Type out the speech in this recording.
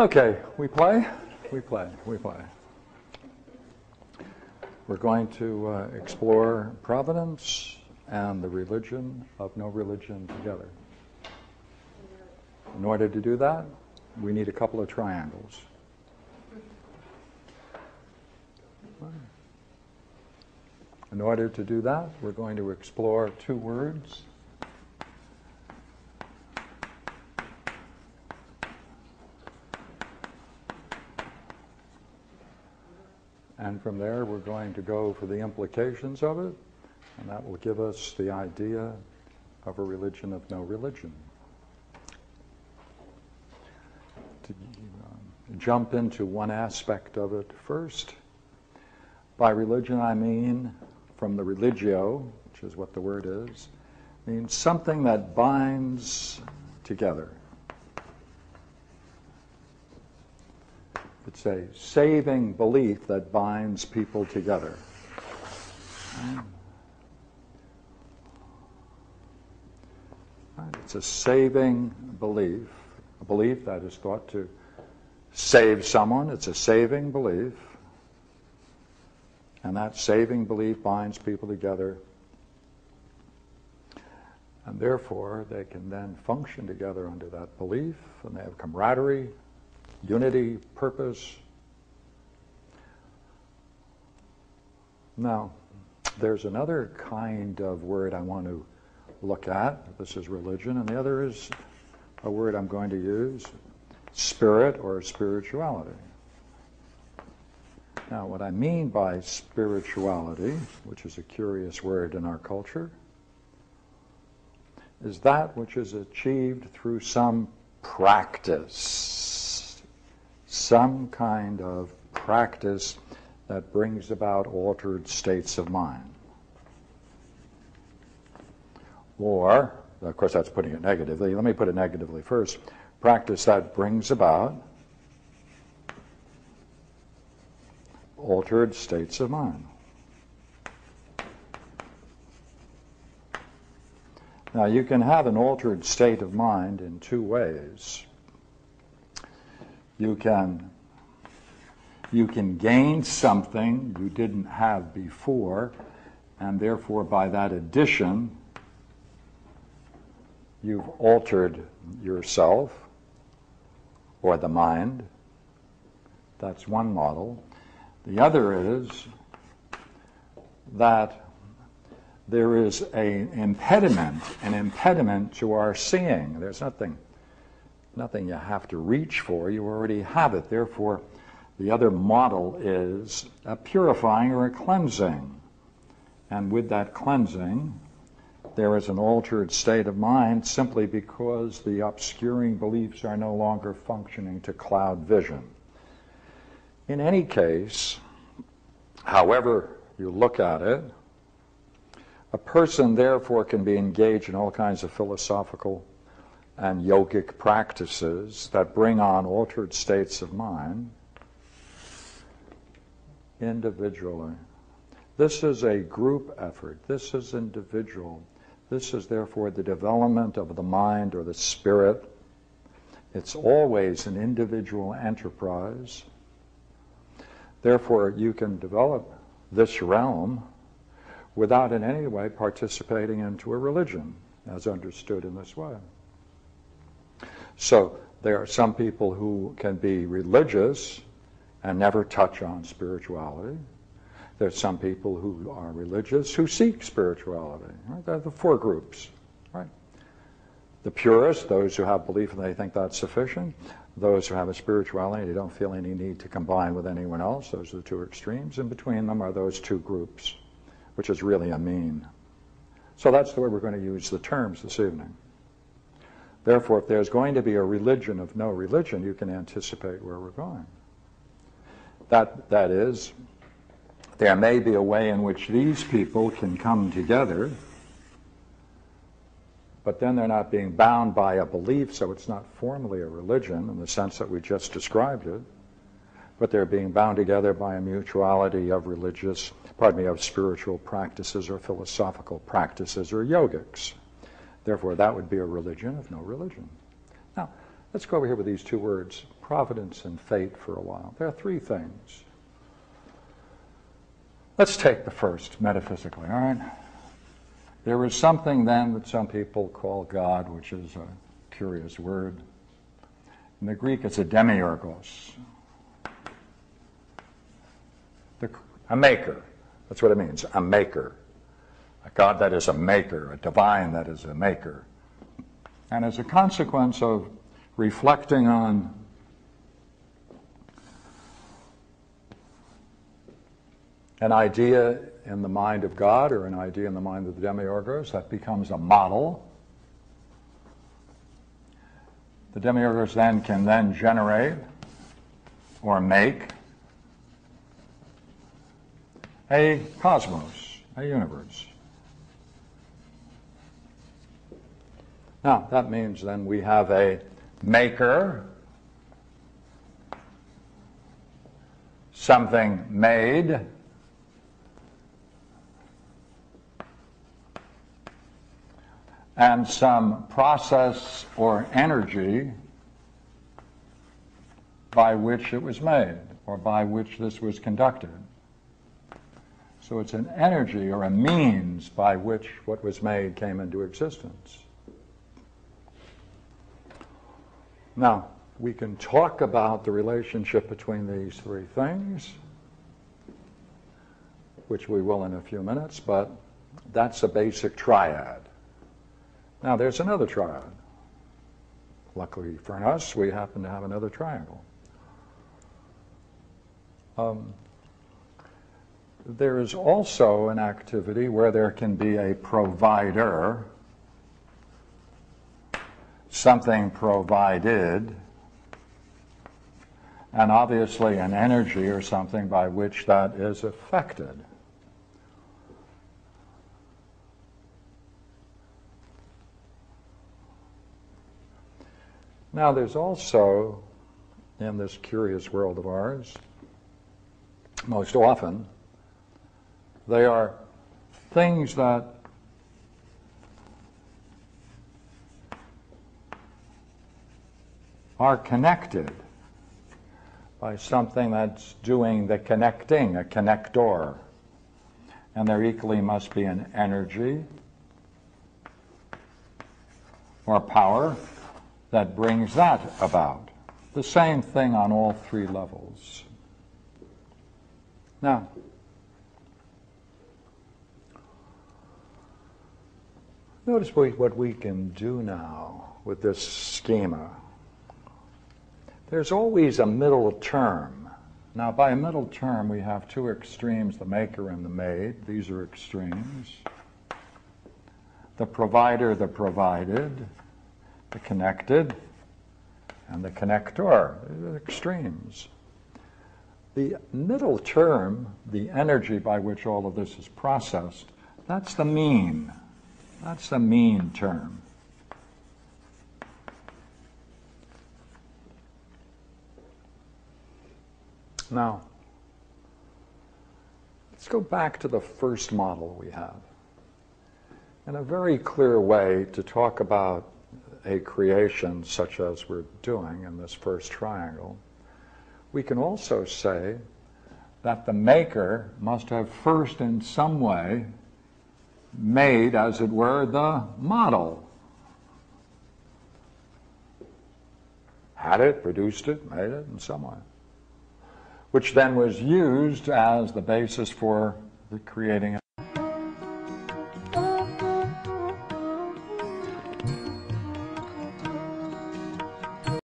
Okay, we play? We play. We're going to explore providence and the religion of no religion together. In order to do that, we need a couple of triangles. In order to do that, we're going to explore two words. And from there, we're going to go for the implications of it, and that will give us the idea of a religion of no religion. To jump into one aspect of it first, by religion I mean, from the religio, which is what the word is, means something that binds together. It's a saving belief that binds people together. It's a saving belief, a belief that is thought to save someone. It's a saving belief. And that saving belief binds people together. And therefore, they can then function together under that belief, and they have camaraderie, unity, purpose. Now, there's another kind of word I want to look at. This is religion, and the other is a word I'm going to use, spirit or spirituality. Now, what I mean by spirituality, which is a curious word in our culture, is that which is achieved through some practice, some kind of practice that brings about altered states of mind. Or, of course that's putting it negatively, let me put it negatively first, practice that brings about altered states of mind. Now, you can have an altered state of mind in two ways. You can gain something you didn't have before, and therefore by that addition, you've altered yourself or the mind. That's one model. The other is that there is an impediment to our seeing. There's nothing you have to reach for. You already have it. Therefore, the other model is a purifying or a cleansing. And with that cleansing, there is an altered state of mind simply because the obscuring beliefs are no longer functioning to cloud vision. In any case, however you look at it, a person therefore can be engaged in all kinds of philosophical and yogic practices that bring on altered states of mind individually. This is a group effort. This is individual. This is therefore the development of the mind or the spirit. It's always an individual enterprise. Therefore, you can develop this realm without in any way participating into a religion, as understood in this way. So there are some people who can be religious and never touch on spirituality. There's some people who are religious who seek spirituality. Right? There are the four groups. Right? The purists, those who have belief and they think that's sufficient. Those who have a spirituality, they don't feel any need to combine with anyone else. Those are the two extremes. And between them are those two groups, which is really a mean. So that's the way we're going to use the terms this evening. Therefore, if there's going to be a religion of no religion, you can anticipate where we're going. That is, there may be a way in which these people can come together, but then they're not being bound by a belief, so it's not formally a religion in the sense that we just described it, but they're being bound together by a mutuality of of spiritual practices or philosophical practices or yogics. Therefore, that would be a religion of no religion. Now, Let's go over here with these two words, providence and fate, for a while. There are three things. Let's take the first, metaphysically, all right? There is something then that some people call God, which is a curious word. In the Greek, it's a demiurgos, a maker. That's what it means, a maker. A God that is a maker, a divine that is a maker. And as a consequence of reflecting on an idea in the mind of God or an idea in the mind of the demiurgos, that becomes a model. The demiurgos then can then generate or make a cosmos, a universe. Now, that means then we have a maker, something made, and some process or energy by which it was made, or by which this was conducted. So it's an energy or a means by which what was made came into existence. Now, we can talk about the relationship between these three things, which we will in a few minutes, but that's a basic triad. Now, there's another triad. Luckily for us, we happen to have another triangle. There is also an activity where there can be a provider, something provided, and obviously an energy or something by which that is affected. Now, there's also, in this curious world of ours, most often, they are things that are connected by something that's doing the connecting, a connector. And there equally must be an energy or power that brings that about. The same thing on all three levels. Now, notice what we can do now with this schema. There's always a middle term. Now, by a middle term, we have two extremes, the maker and the made. These are extremes. The provider, the provided, the connected, and the connector. These are extremes. The middle term, the energy by which all of this is processed, that's the mean. That's the mean term. Now, let's go back to the first model we have. In a very clear way to talk about a creation such as we're doing in this first triangle, we can also say that the maker must have first in some way made, as it were, the model. Had it, produced it, made it in some way, which then was used as the basis for creating